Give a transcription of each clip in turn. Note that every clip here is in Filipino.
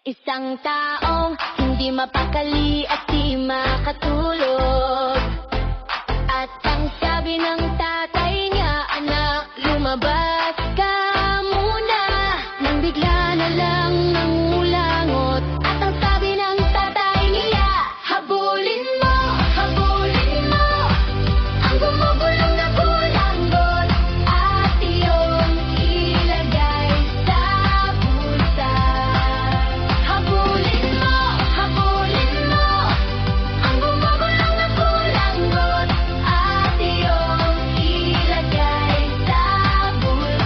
Isang taong hindi mapakali at di makatulog. At ang sabi ng tatay niya, anak, lumabas ka muna. Nang bigla na lang nangulangot. At ang sabi ng tatay niya, habulin mo, habulin mo ang gumugulong na kulanggot at iyong ilagay sa bulsa. Habulin mo ang gumugulong na kulanggot at iyong ilagay sa bulsa.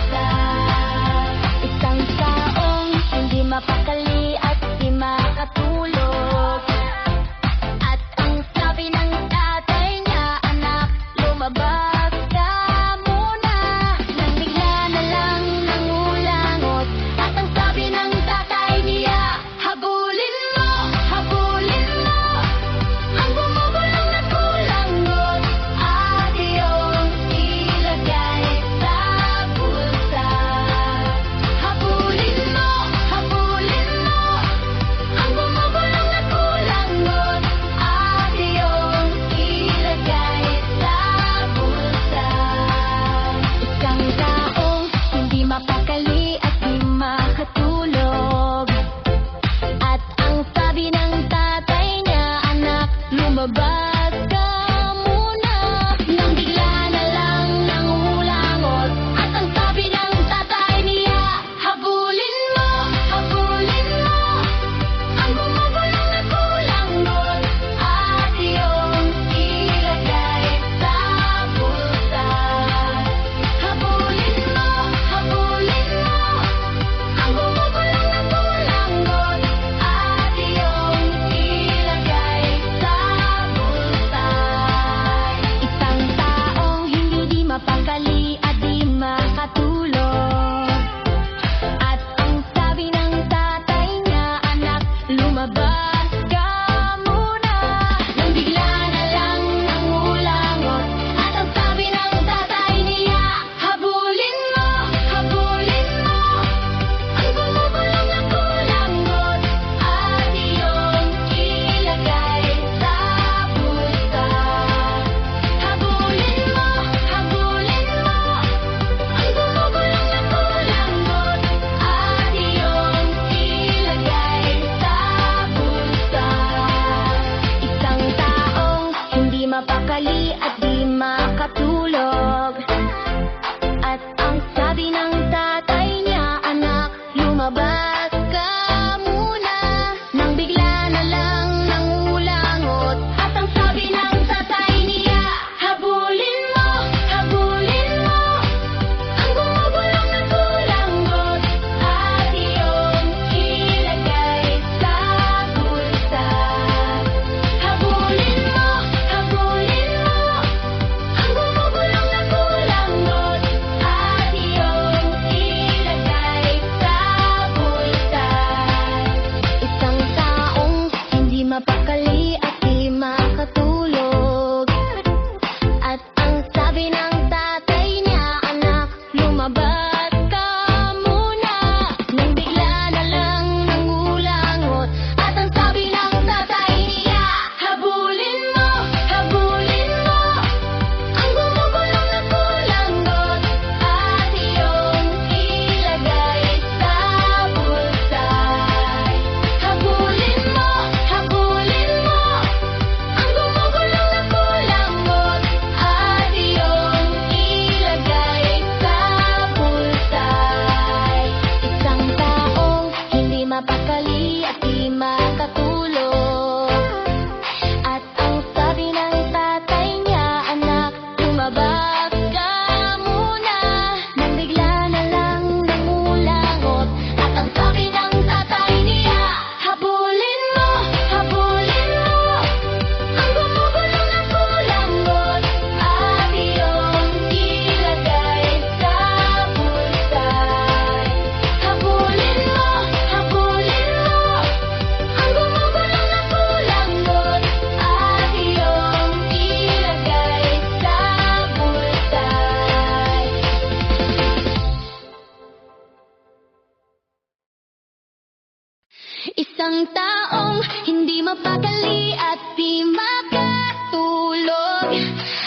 Isang taong hindi mapakali at di makatulog.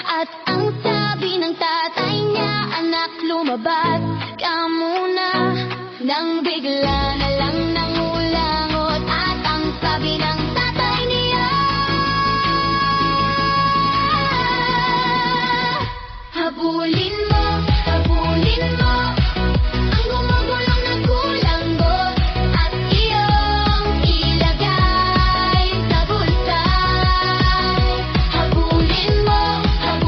At ang sabi ng tatay niya, anak, lumabas ka muna. Nang bigla na lang nangulangot at ang sabi ng tatay niya, habulin mo, habulin mo ang gumugulong na kulanggot at iyong ilagay sa bulsay. Habulin mo ang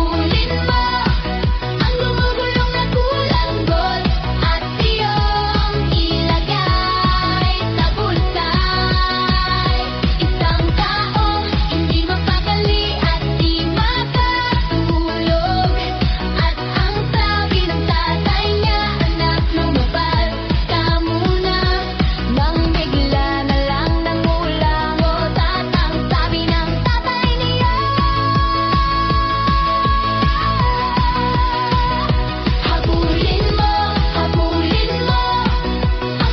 gumugulong na kulanggot at iyong ilagay sa bulsay. Isang taong hindi mapakali at di makatulog. At ang sabi ng tatay niya, anak, lumabas ka muna. Nang bigla na lang nangulangot at ang sabi ng tatay niya, habulin mo ang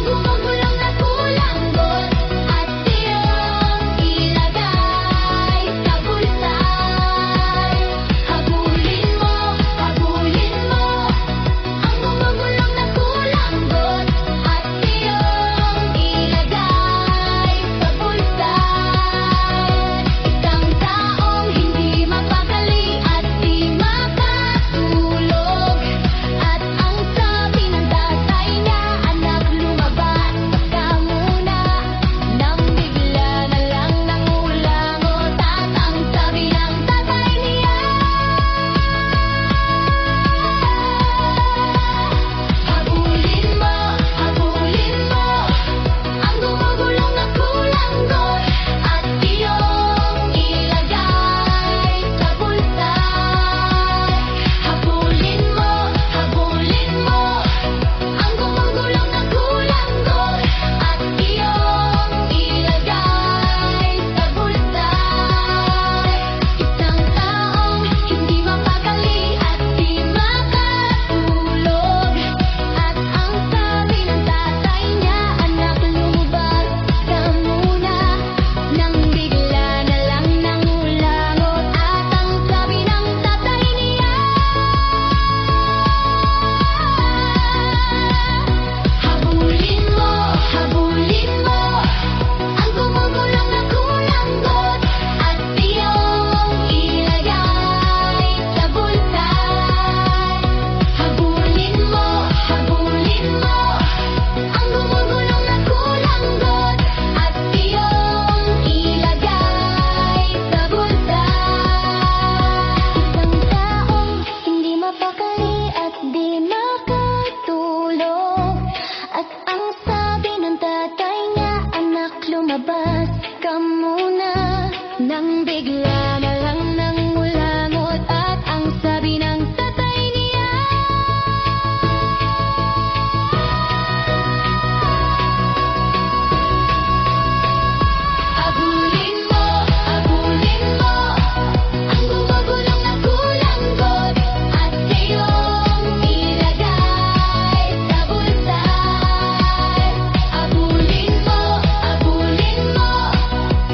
gumugulong na kulanggot at iyong ilagay sa bulsay. Habulin mo ang gumugulong na kulanggot at iyong ilagay sa bulsay. Isang taong hindi mapakali at di makatulog. At ang sabi ng tatay niya, anak, lumabas ka muna. Nang bigla na lang nangulangot at ang sabi ng tatay niya, habulin mo ang gumugulong na kulanggot at iyong ilagay sa bulsay. Habulin mo ang gumugulong na kulanggot at iyong ilagay sa bulsay. Isang taong hindi mapakali at di makatulog. At ang sabi ng tatay niya, anak, lumabas ka muna. Nang bigla na lang nangulangot at ang sabi ng tatay niya, habulin mo ang gumugulong na kulanggot at iyong ilagay sa bulsay. Habulin mo ang gumugulong na kulanggot at iyong ilagay sa bulsay. Isang taong hindi mapakali at di makatulog. At ang sabi ng tatay niya, anak, lumabas ka muna. Nang bigla na lang nangulangot at ang sabi ng tatay niya, habulin mo ang gumugulong na kulanggot at iyong ilagay sa bulsay. Habulin mo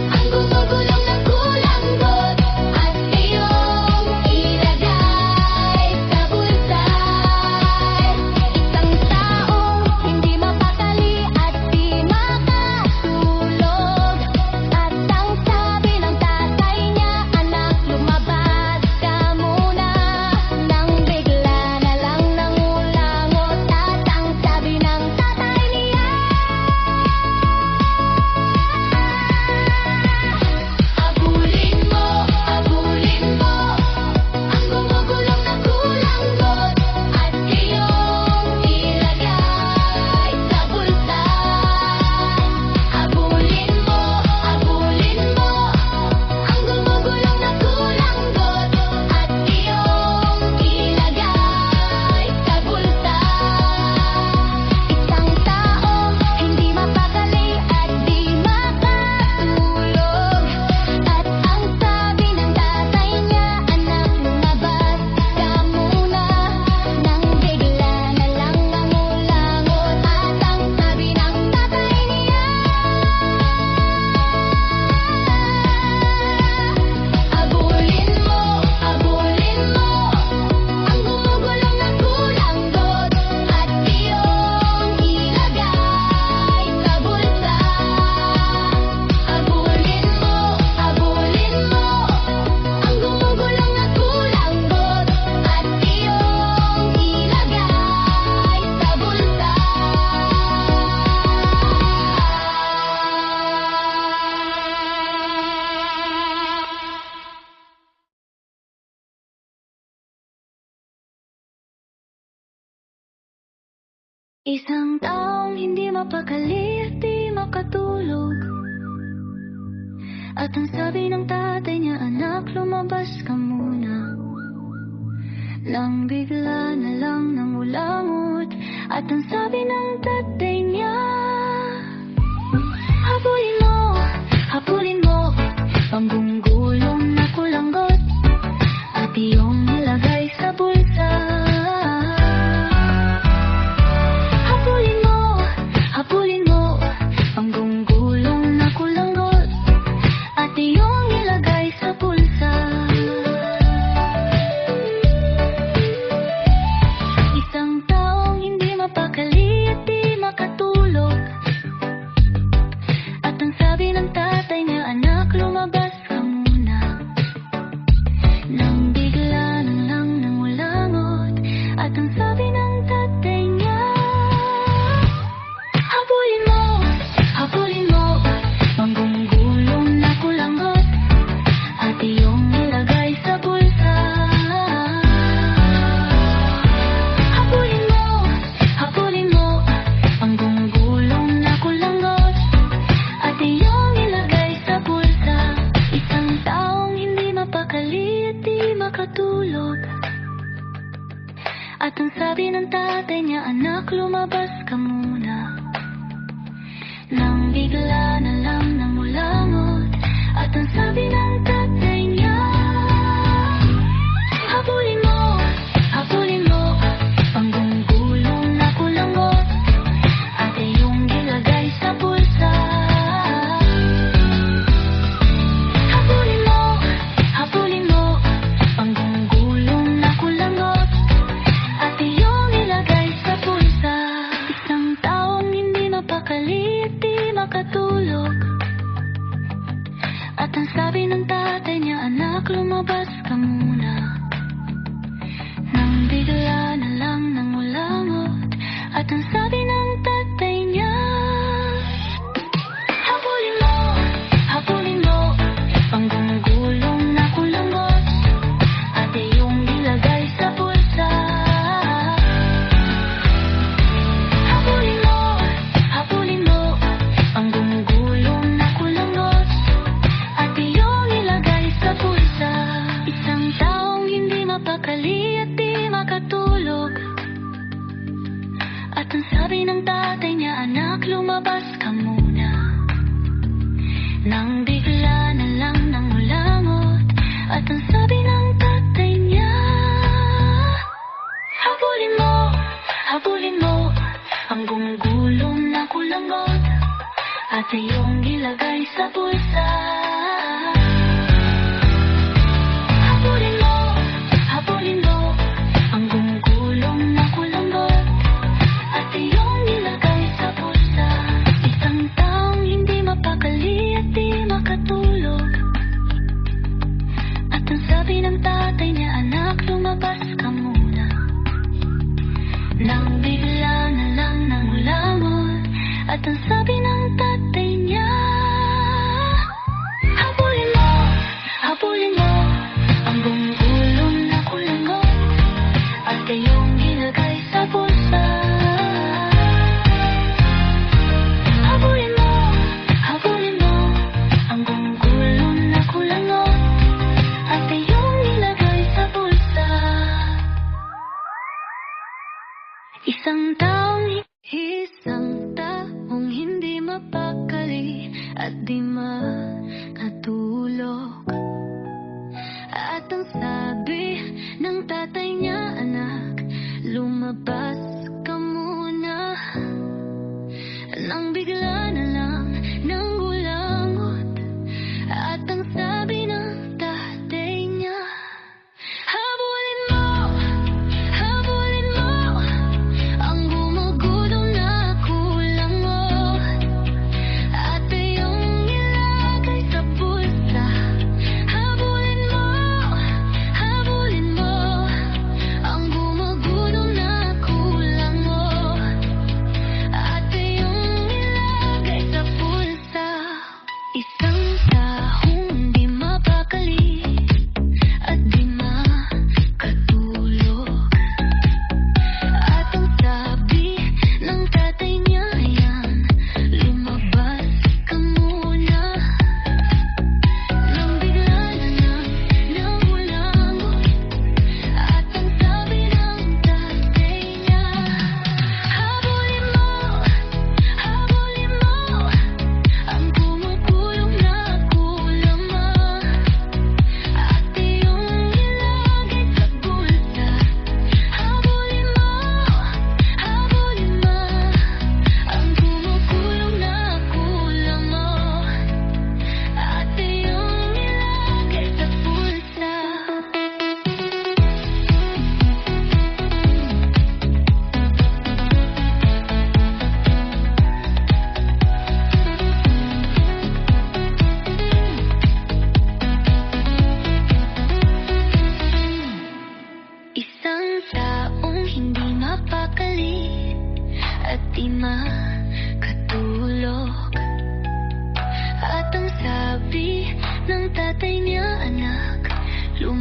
ang gumugulong na kulanggot Isang taong hindi mapakali at di makatulog. At ang sabi ng tatay niya, anak, lumabas ka muna. Nang bigla na lang nangulangot. At ang sabi ng tatay niya, habulin mo ang gunggulong na kulanggot at iyong nilagay sa bulsa. Habulin mo ang gunggulong na kulanggot at iyong nilagay sa bulsa. Isang taong hindi mapakali at di makatulog. At ang sabi ng tatay niya, anak, lumabas ka muna. Nang bigla na lang nangulangot. At ang sabi ng tatay niya, habulin mo ang gunggulong na kulangot at iyong nilagay sa bulsa. Habulin mo ang gunggulong na kulangot at iyong nilagay sa bulsa. Isang taong hindi mapakali at di makatulog. At ang sabi ng tatay niya, anak, lumabas ka muna. Nang bigla na lang nangulangot. At ang sabi ng tatay niya, habulin mo ang gunggulong na kulangot at iyong nilagay sa bulsa. Habulin mo ang gunggulong na kulangot at iyong nilagay sa bulsa. Isang taong hindi mapakali at di makatulog. At ang sabi ng tatay niya, anak, lumabas ka muna. Nang bigla na lang nangulangot. At ang sabi ng tatay niya, habulin mo ang gunggulong na kulangot at iyong nilagay sa bulsa. Habulin mo ang gunggulong na kulangot at iyong nilagay sa bulsa. Isang taong hindi mapakali at di makatulog. At ang sabi ng tatay niya, anak, lumabas ka muna. Nang bigla na lang nangulangot. At ang sabi ng tatay niya, habulin mo ang gunggulong na kulangot at iyong ilagay sa bulsa. Habulin mo ang gunggulong na kulangot at iyong ilagay sa bulsa. Isang taong hindi mapakali at di makatulog. At ang sabi ng tatay niya, anak, lumabas ka muna. Nang bigla na lang nangulangot. At ang sabi ng tatay niya,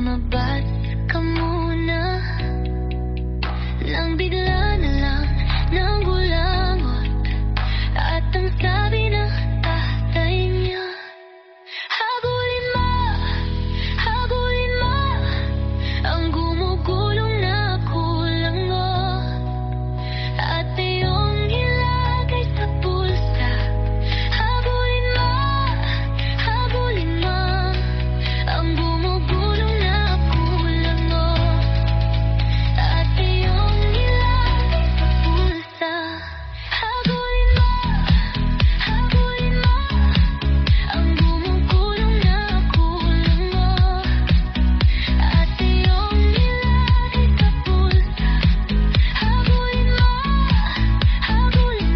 lumabas ka muna. Nang bigla na lang nang gulangot at ang sabi ng tatay niya, habulin mo, ang gumugulong na kulangot at iyong ilagay sa bulsa. Habulin mo, ang gumugulong na kulangot at iyong ilagay sa bulsa. Habulin mo, ang gumugulong na kulangot at iyong ilagay sa bulsa. Habulin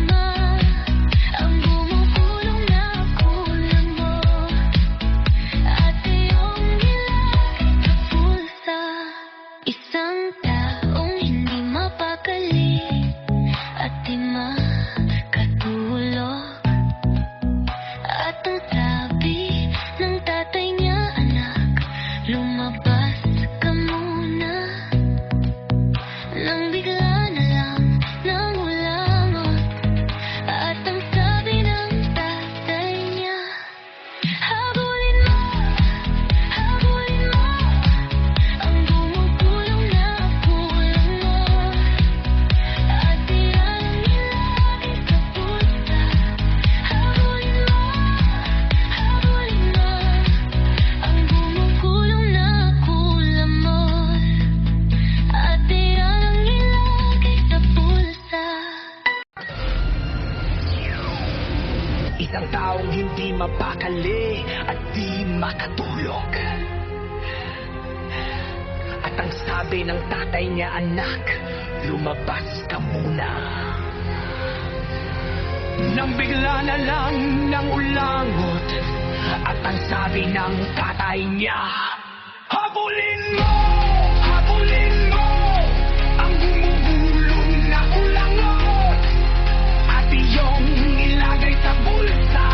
mo, ang gumugulong na kulangot at iyong ilagay sa bulsa. Isang taong hindi mapakali at di makatulog. At ang sabi ng tatay niya, anak, lumabas ka muna. Nang bigla na lang nang ulangot at ang sabi ng tatay niya, habulin mo, ang gumugulong na kulangot at iyong ilagay sa bulsa. Habulin mo, ang gumugulong na kulamot at iyong ilagay sa bulsa. Isang taong hindi mapakali at di makatulog. At ang sabi ng tatay niya, anak, lumabas ka muna. Nang bigla na lang nang ulangot at ang sabi ng tatay niya, habulin mo, ang gumugulong na ulangot at iyong ilagay sa bulsa.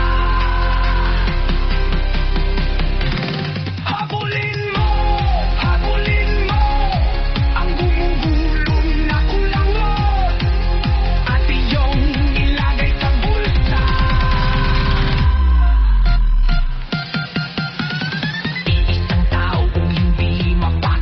Habulin mo, ang gumugulong na ulangot at iyong ilagay sa bulsa. Isang tao kung hindi mapakali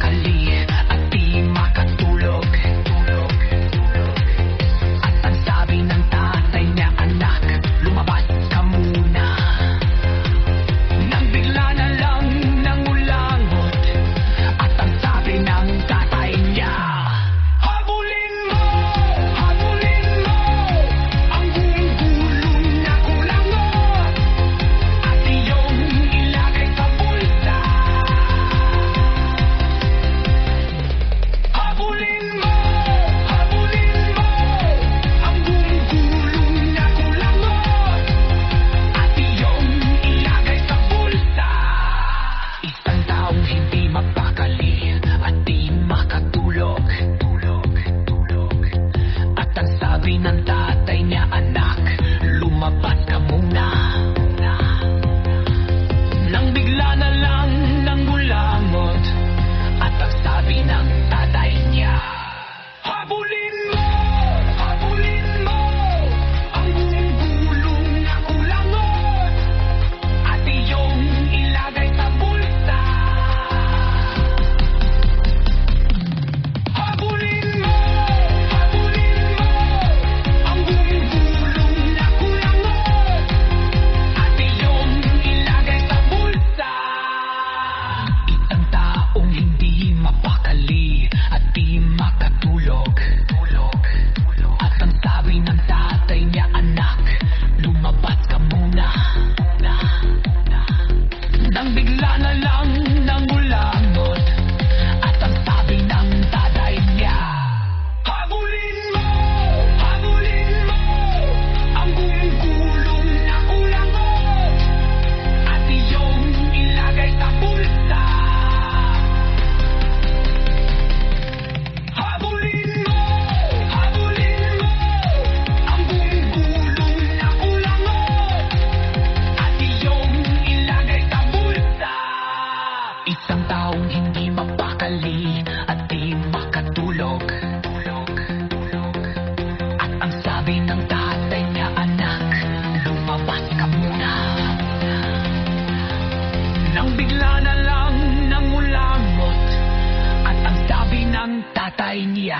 ng tatay niya.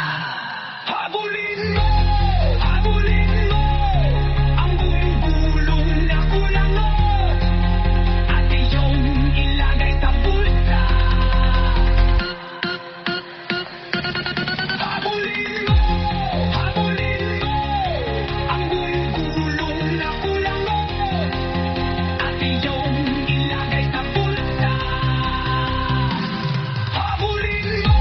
Habulin mo ang buong gulong na kulangot at iyong ilagay sa bulsa. Habulin mo ang buong gulong na kulangot at iyong ilagay sa bulsa. Habulin mo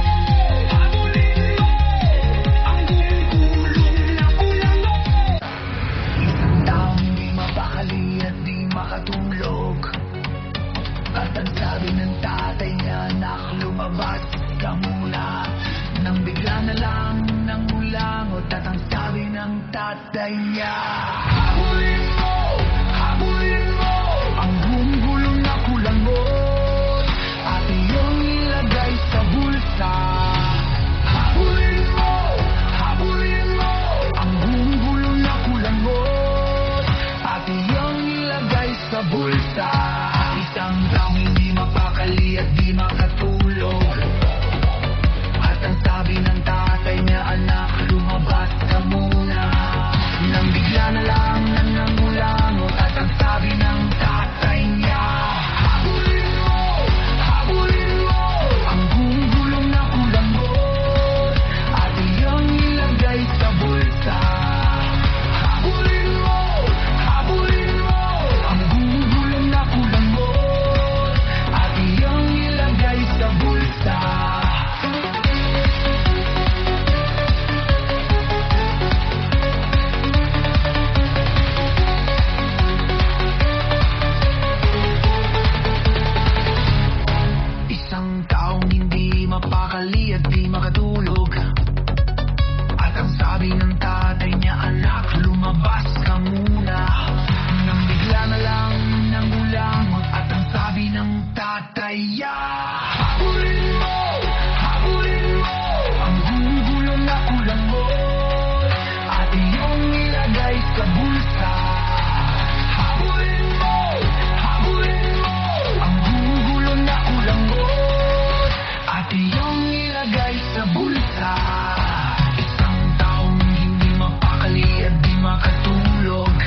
ang buong gulong na kulangot. Isang taong di mapakali at di makatulog, at ang sabi ng tatay niya, anak, lumabas ka muna. Nang bigla na lang nang ulangot at ang sabi ng tatay niya, habulin mo ang buong gulong na kulangot at iyong ilagay sa bulsa. Habulin mo ang buong gulong na kulangot at iyong ilagay sa bulsa. Isang taong hindi mapakali at di makatulog, at ang sabi ng tatay niya, anak, lumabas ka muna. Nang bigla na lang nang ulangot at ang sabi ng tatay niya, habulin mo ang buong gulong na kulangot at iyong ilagay sa bulsa. Habulin mo ang buong gulong na kulangot at iyong ilagay sa bulsa. Isang taong hindi mapakali at di makatulog, at ang sabi ng tatay niya, anak, lumabas ka muna. Nang bigla na lang nang ulangot at ang sabi ng tatay niya, habulin mo ang buong gulong na kulangot at iyong ilagay sa bulsa. Habulin mo ang buong gulong na kulangot at iyong ilagay sa bulsa. Isang taong hindi mapakali at di makatulog,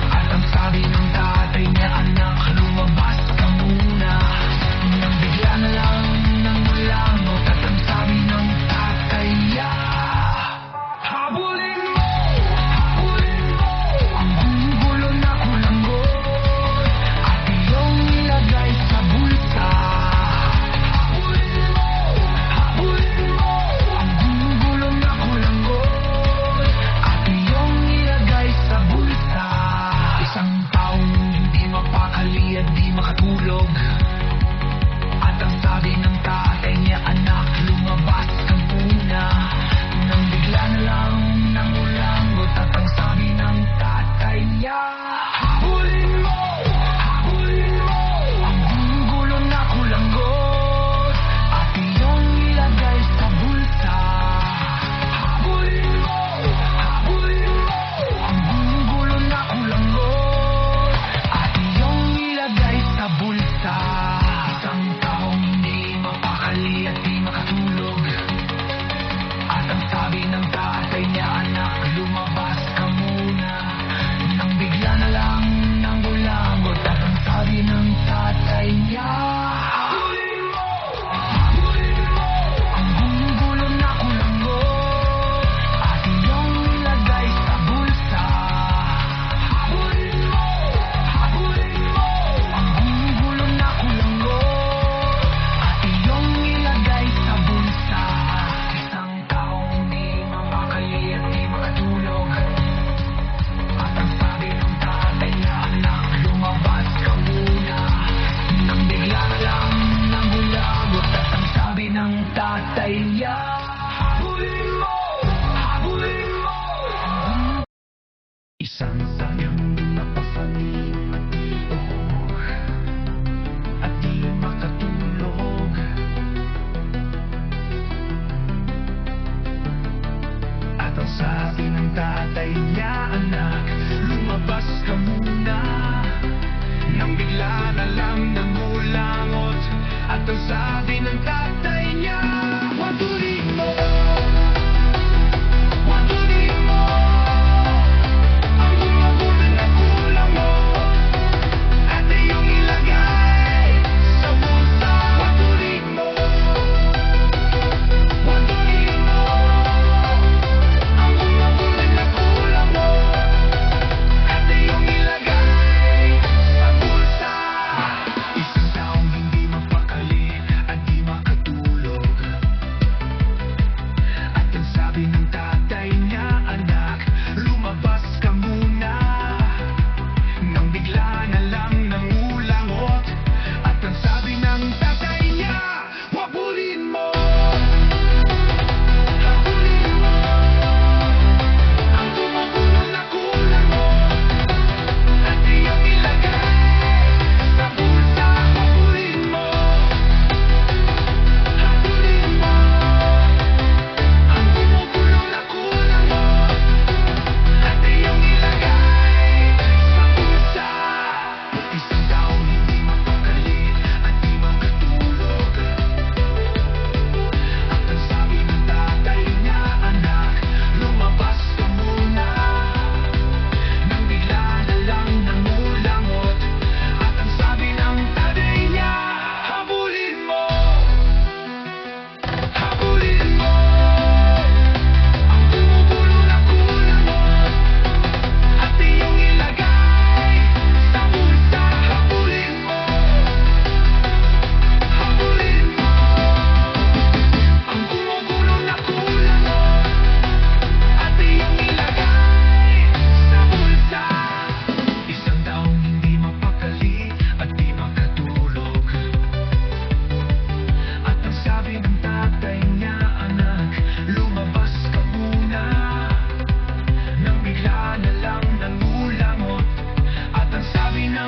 at ang sabi ng tatay niya, anak, lumabas ka muna. Nang bigla na lang nang ulangot at ang sabi ng tatay niya, habulin mo ang buong gulong na kulangot at iyong ilagay sa bulsa. Habulin mo ang buong gulong na kulangot at iyong ilagay sa bulsa. Isang taong hindi mapakali at di makatulog, at ang sabi ng tatay niya, anak, lumabas ka muna. Nang bigla na lang nang ulangot at ang sabi ng tatay niya, habulin mo ang buong gulong na kulangot at iyong ilagay sa bulsa. Habulin mo ang buong gulong na kulangot at iyong ilagay sa bulsa. Isang taong hindi mapakali at di makatulog, at ang sabi ng tatay niya, anak, lumabas ka muna. Nang bigla na lang nang ulangot at ang sabi ng tatay niya, habulin mo ang buong gulong na kulangot at iyong ilagay sa bulsa. Habulin mo ang buong gulong na kulangot at iyong ilagay sa bulsa. Isang taong hindi mapakali at di makatulog, at ang sabi ng tatay niya, anak, lumabas ka muna. Nang bigla na lang nang ulangot at ang sabi ng tatay niya, habulin mo isang sayang napapalito at di makatulog, at ang sabi ng tatay niya, anak, lumabas ka muna. Nang bigla na lang nang ulangot at ang sabi ng tatay niya, wag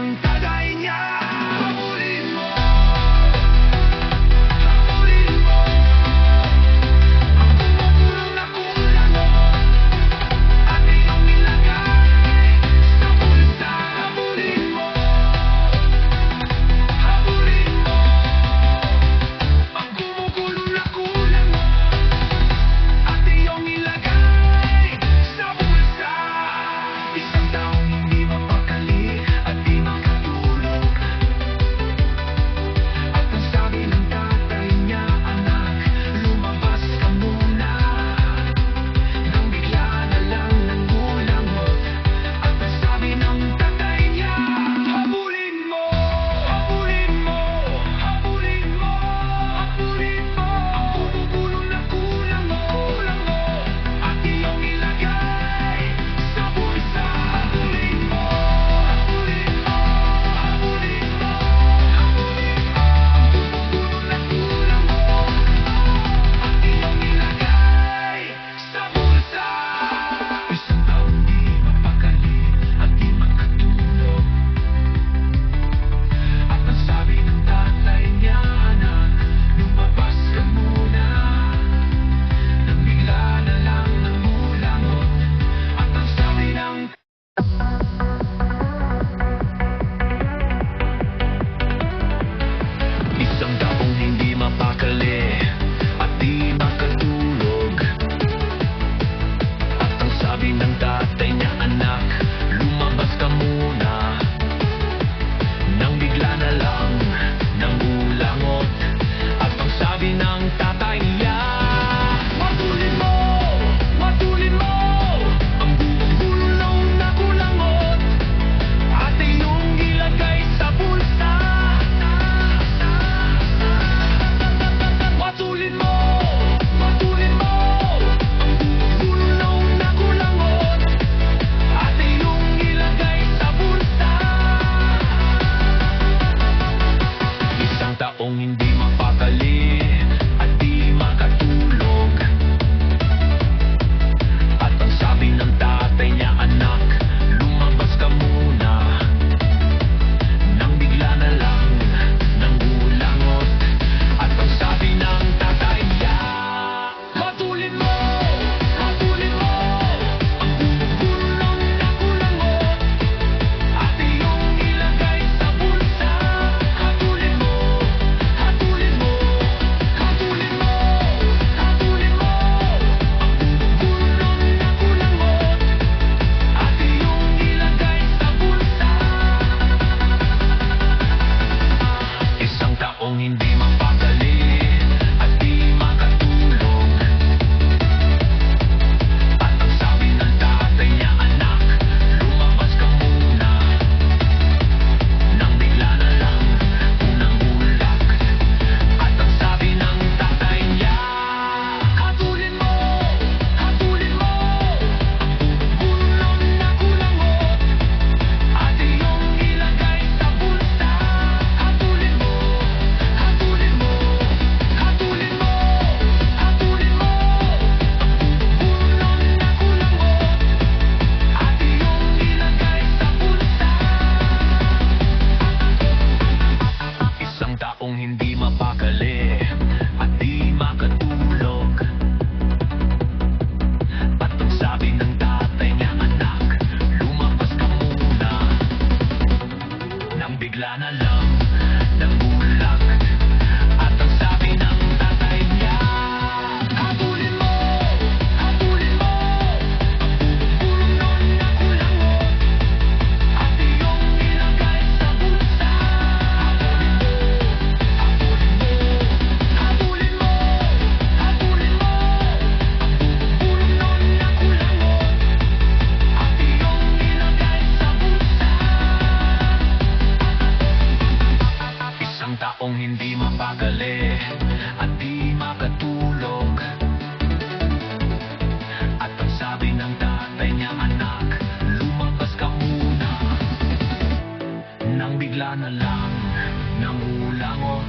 ng tatay niya. Habulin mo, ang kumukulong na kulangot at iyong ilagay sa bulsa. Habulin mo, ang kumukulong na kulangot at iyong ilagay sa bulsa. Isang taong hindi mapakali at di makatulog, at ang sabi ng tatay niya, anak, lumabas ka muna. Nang bigla na lang nangulangot, at ang sabi ng tatay niya, habulin mo, habulin mo, habulin mo, habulin mo, ang kumukulong na kulangot at iyong ilagay sa bulsa. Habulin mo, habulin mo, habulin mo, habulin mo, ang kumukulong na kulangot at iyong ilagay sa bulsa. Isang taong di mapakali at di makatulog, at ang sabi ng tatay niya, anak, lumabas ka muna. Nang bigla na lang nangulangot, at ang sabi ng isang taong hindi mapakali at di makatulog, at ang sabi ng tatay niya, anak, lumabas ka muna. Nang bigla na lang nangulangot, at ang sabi ng tatay niya, matulin mo, matulin mo, ang gulong na kulangot at iyong ilagay sa bulsa. Matulin mo, matulin mo, ang gulong na kulangot at iyong ilagay sa bulsa. Isang taong hindi mapakali at di makatulog, at ang sabi ng tatay niya, anak, lumabas ka muna. Nang bigla na lang nangulangot, at ang sabi ng tatay niya, matulin mo, matulin mo, ang gulong na kulangot at iyong ilagay sa bulsa. Hatulin mo, hatulin mo, hatulin mo, hatulin mo, ang gulong na kulangot at iyong ilagay sa bulsa. Isang taong hindi mapakali at di makatulog, at ang sabi ng tatay niya, anak, lumabas ka muna. Nang bigla na lang nanghulak, at ang sabi ng tatay niya, hatulin mo, hatulin mo, ang gulong na kulangot at iyong ilagay sa bulsa. Hatulin mo, hatulin mo, hatulin mo, hatulin mo, ang gulong na kulangot at iyong ilagay sa bulsa. Isang taong hindi mapakali at di makatulog, at ang sabi ng tatay niya, anak, lumabas ka muna. Nang bigla na lang nangulangot, at ang sabi ng tatay niya, habulin mo, habulin mo, ang gulong na kulangot at iyong ilagay sa bulsa. Habulin mo, habulin mo, habulin mo, ang gulong na kulangot at iyong ilagay sa bulsa. Isang taong hindi mapakali at di makatulog, at ang sabi ng tatay niya, anak, lumabas ka muna. Nang bigla na lang nangulangot,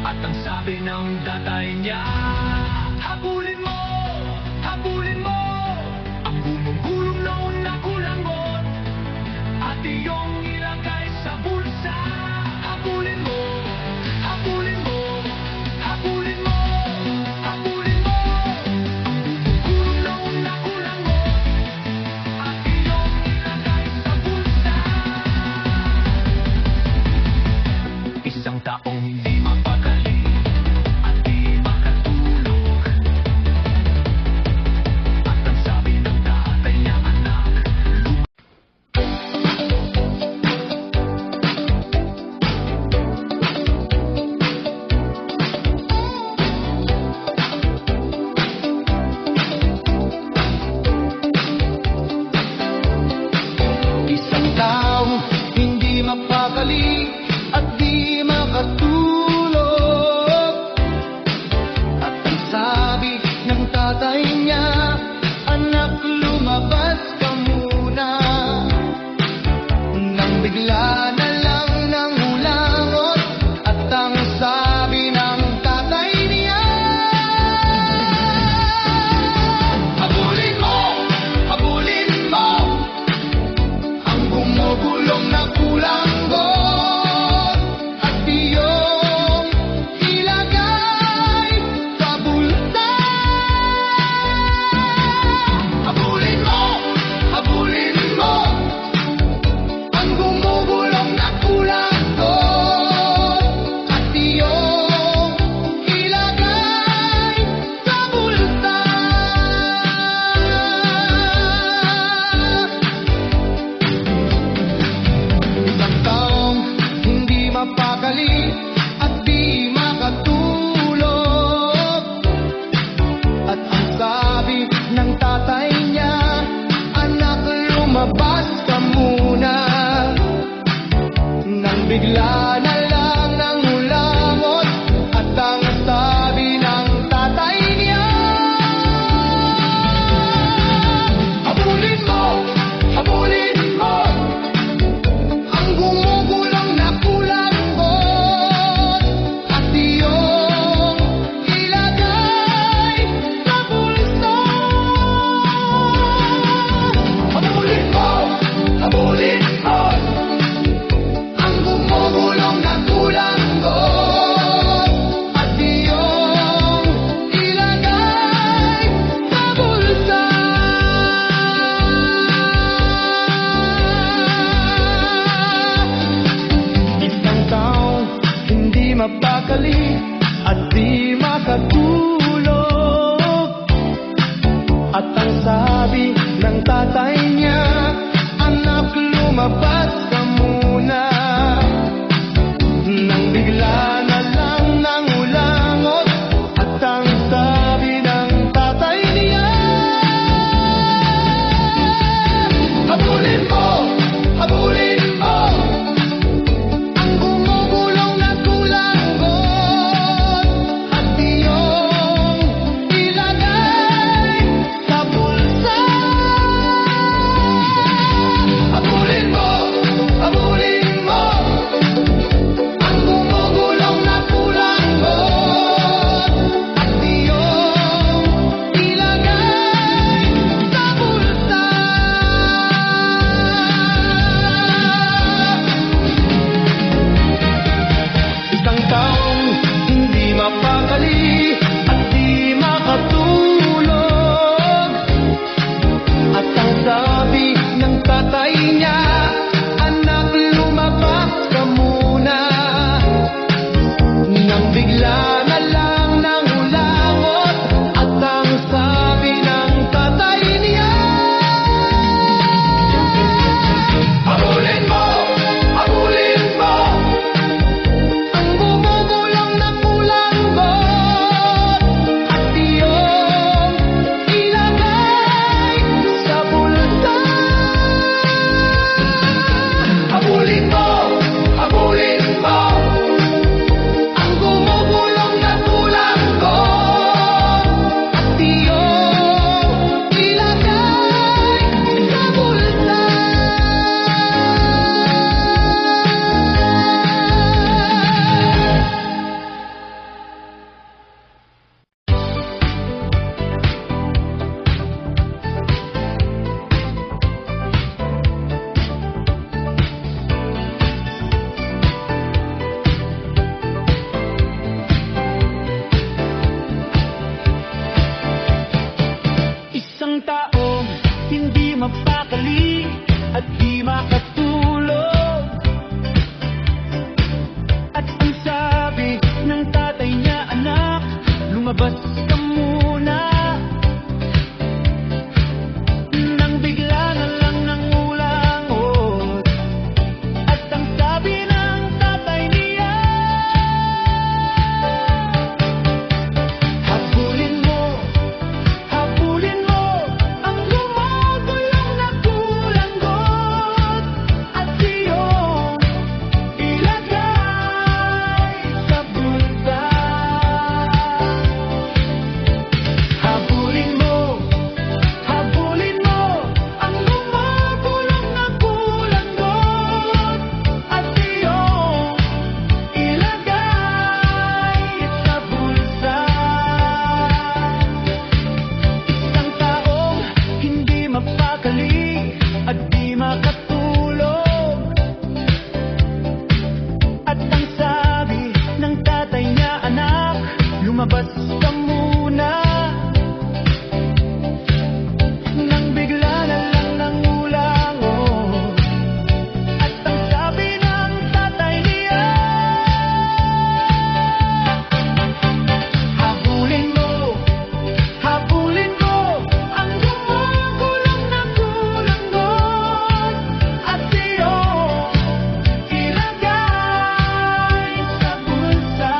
at ang sabi ng tatay niya, habulin mo, habulin mo, ang gulong na kulangot at iyong ilagay sa bigla na lang nang ulangot at ang sabi ng tatay niya, habulin mo, habulin mo ang gumugulang na kulangot at iyong ilagay sa bulsa. Habulin mo, habulin mo ang gumugulong na kulangot at iyong ilagay sa bulsa. Isang taong hindi mapakali at di makatulog, at ang sabi ng tatay niya, anak, lumabas ka muna. Nang bigla na lang nang ulangot at ang sabi ng tatay niya, habulin mo, habulin mo ang gumugulong na kulangot at iyong ilagay sa bulsa. Habulin mo, habulin mo ang gumugulong na kulangot at iyong ilagay sa bulsa. Isang taong hindi mapakali at di makatulog, at ang sabi ng tatay niya, anak, lumabas ka muna. Nang bigla na lang nang ulangot at ang sabi ng tatay niya, habulin mo, habulin mo ang gumugulong na kulangot at iyong ilagay sa bulsa. Habulin mo, habulin mo ang gumugulong na kulangot at iyong ilagay sa bulsa. Isang taong hindi mapakali at di makatulog, at ang sabi ng tatay niya, anak, lumabas ka muna. Nang bigla na lang nang ulangot at ang sabi ng tatay niya, habulin mo, habulin mo ang gumugulong na kulangot at iyong ilagay sa bulsa. Habulin mo, habulin mo ang gumugulong na kulangot at iyong ilagay sa bulsa. Isang taong hindi mapakali at di makatulog, at ang sabi ng tatay niya, anak, lumabas ka muna. Nang bigla na lang nang ulangot at ang sabi ng tatay niya, habulin mo, habulin mo ang gumugulong na kulangot at iyong ilagay sa bulsa.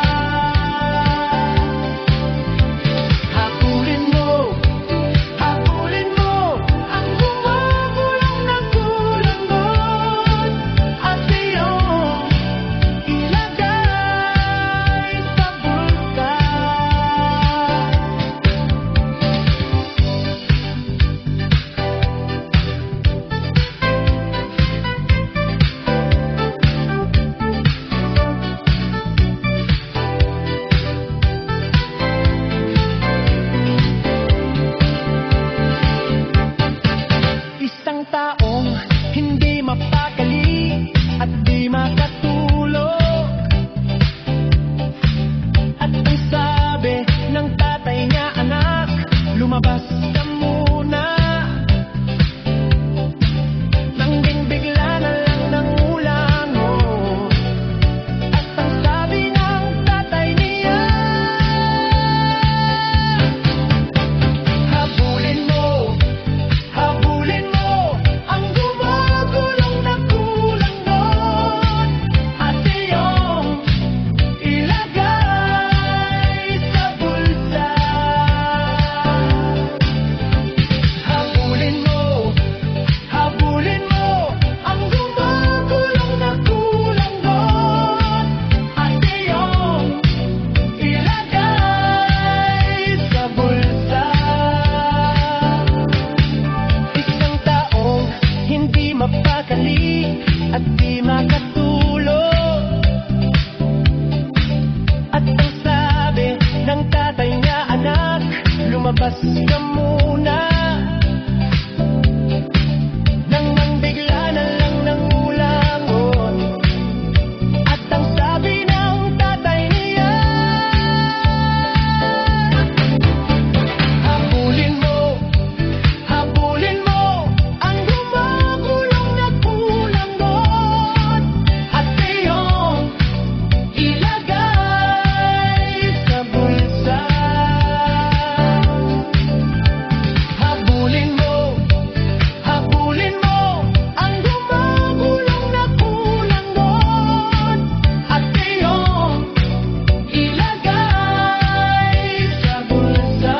ka muna. Nang bigla na lang nangulangot. At ang sabi ng tatay niya, habulin mo ang gumagulong na kulanggot. At iyong ilagay sa bulsa. Habulin mo ang gumagulong na kulanggot. At iyong ilagay sa bulsa.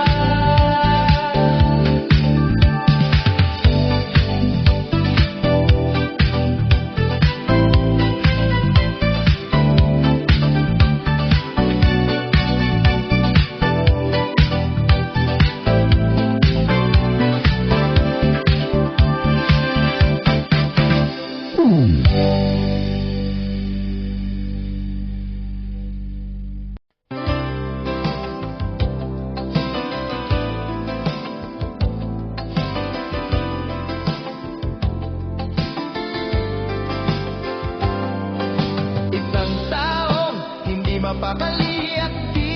Isang taong hindi mapakali at di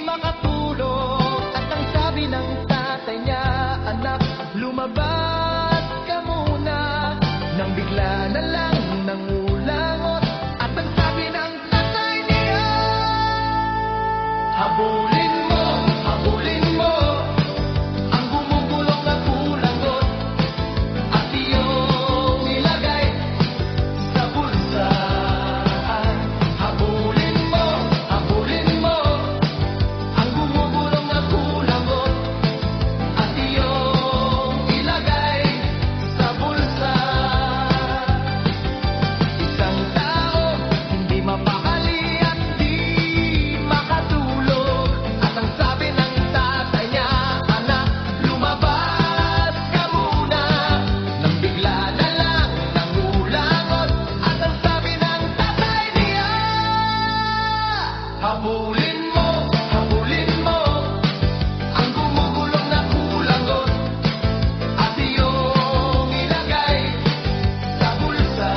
makatulog. At ang sabi ng tatay niya, anak, lumabas ka muna. Nang bigla na lang nangulangot. At ang sabi ng tatay niya, habulin mo ang gumugulong na kulanggot. At iyong ilagay sa bulsa. Habulin mo ang gumugulong na kulanggot. At iyong ilagay sa bulsa. Isang tao hindi mapakali at di makatulog. At ang sabi ng tatay niya, anak, lumabas ka muna. Nang bigla na lang nangulangot. At ang sabi ng tatay niya, habulin mo ang gumugulong na kulanggot. At iyong ilagay sa bulsa.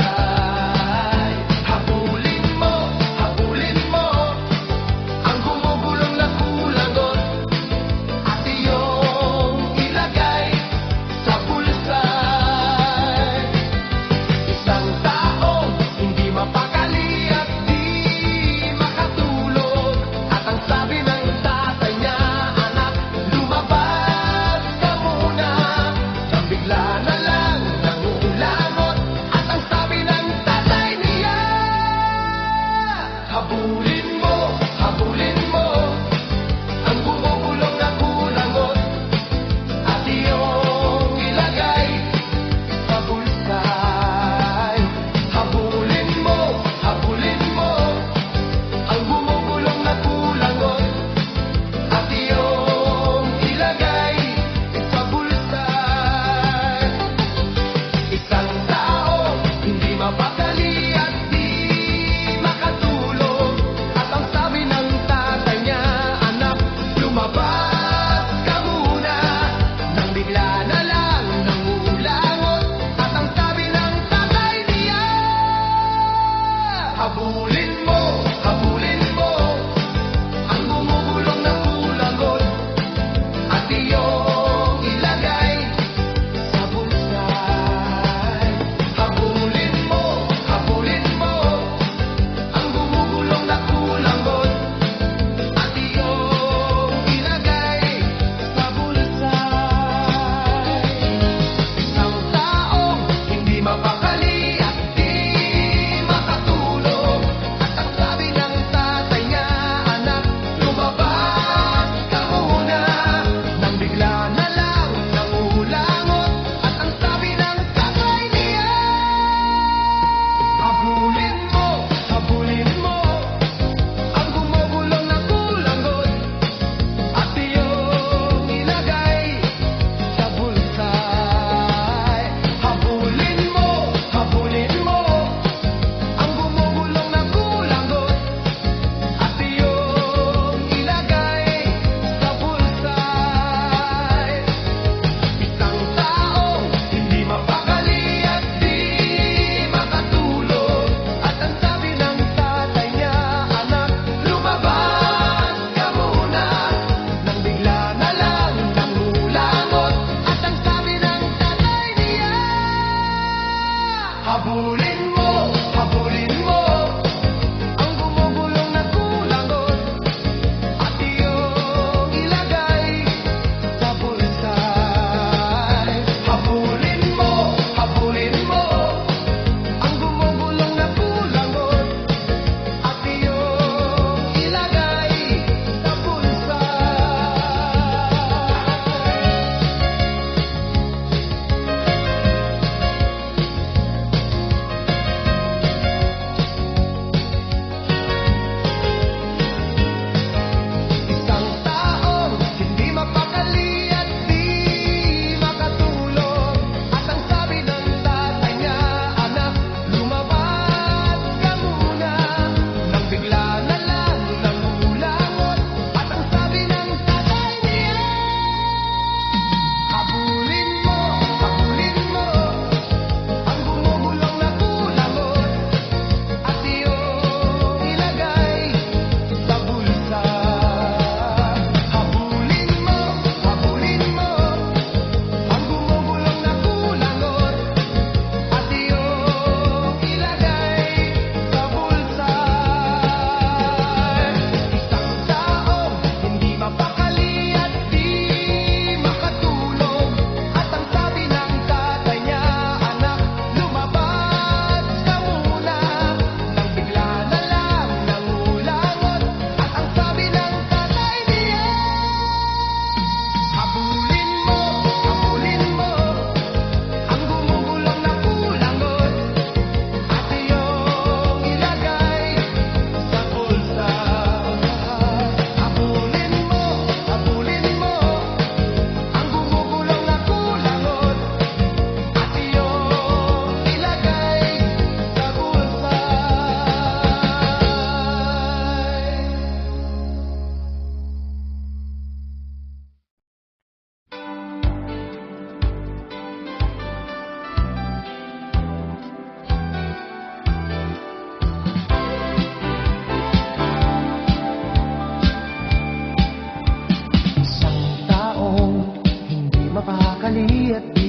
Habulin mo ang gumugulong na kulanggot. At iyong ilagay sa bulsa. Isang taong hindi mapakali at di makatulog. At ang sabi ng tatay niya, anak, lumabas ka muna. Nang bigla na lang nangulangot. At ang sabi ng tatay niya, habulin mo ang gumugulong na kulanggot. At iyong ilagay sa bulsa. Habulin mo ang gumugulong na kulanggot. At iyong ilagay sa bulsa. Isang tao hindi mapakali at di makatulog. At ang sabi ng tatay niya, anak, lumabas ka muna. Nang bigla na lang nangulangot. At ang sabi ng tatay niya, habulin mo ang gumugulong na kulanggot. At iyong ilagay sa bulsa. Habulin mo ang gumugulong na kulanggot. At iyong ilagay sa bulsa. Isang taong hindi mapakali at di makatulog.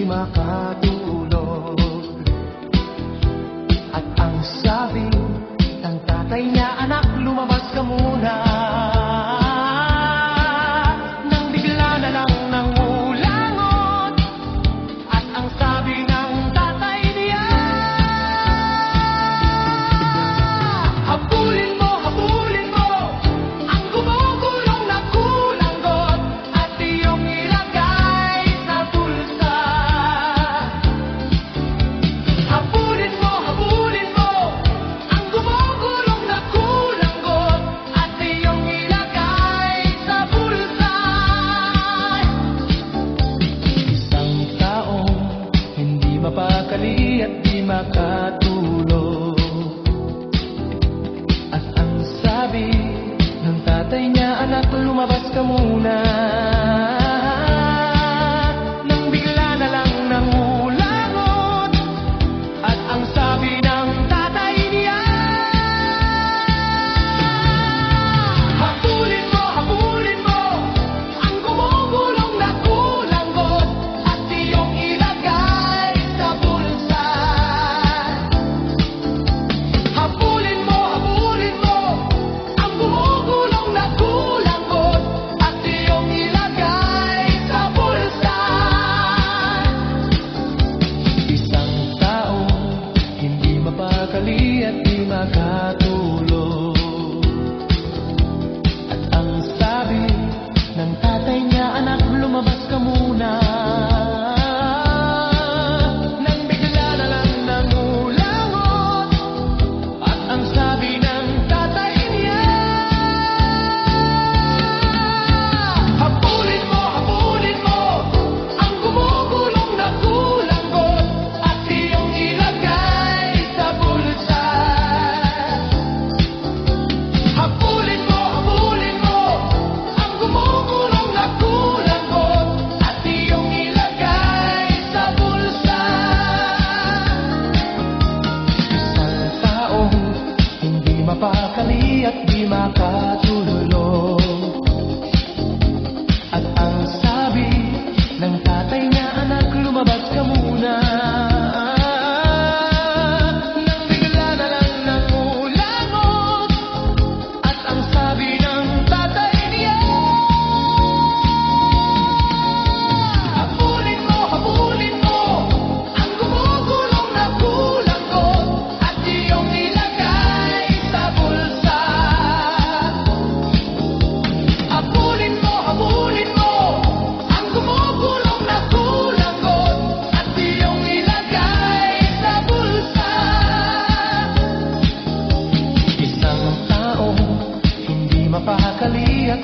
makatulog. At ang sabi ng tatay niya, anak, lumabas ka muna. Nang bigla na lang nangulangot. At ang sabi ng tatay niya, habulin mo ang gumugulong na kulanggot at iyong ilagay sa bulsa. Habulin mo ang gumugulong na kulanggot at iyong ilagay sa bulsa. Isang taong hindi mapakali at di makatulog. At ang sabi ng tatay niya, anak, lumabas ka muna. Nang bigla na lang nangulangot. At ang sabi ng tatay niya, habulin mo ang gumugulong na kulanggot at iyong ilagay sa bulsa. Habulin mo ang gumugulong na kulanggot at iyong ilagay sa bulsa. Isang taong hindi mapakali at di makatulog. At ang sabi ng tatay niya, anak, lumabas ka muna. Nang bigla na lang nangulangot. At ang sabi ng tatay niya, habulin mo ang gumugulong na kulanggot at iyong ilagay sa bulsa. Habulin mo ang gumugulong na kulanggot at iyong ilagay sa bulsa. Isang taong hindi mapakali at di makatulog. At ang sabi ng tatay niya, anak, lumabas ka muna. Nang bigla na lang nangulangot. At ang sabi ng tatay niya, habulin mo ang gumugulong na kulanggot at iyong ilagay sa bulsa. Habulin mo ang gumugulong na kulanggot at iyong ilagay sa bulsa. Isang taong hindi mapakali at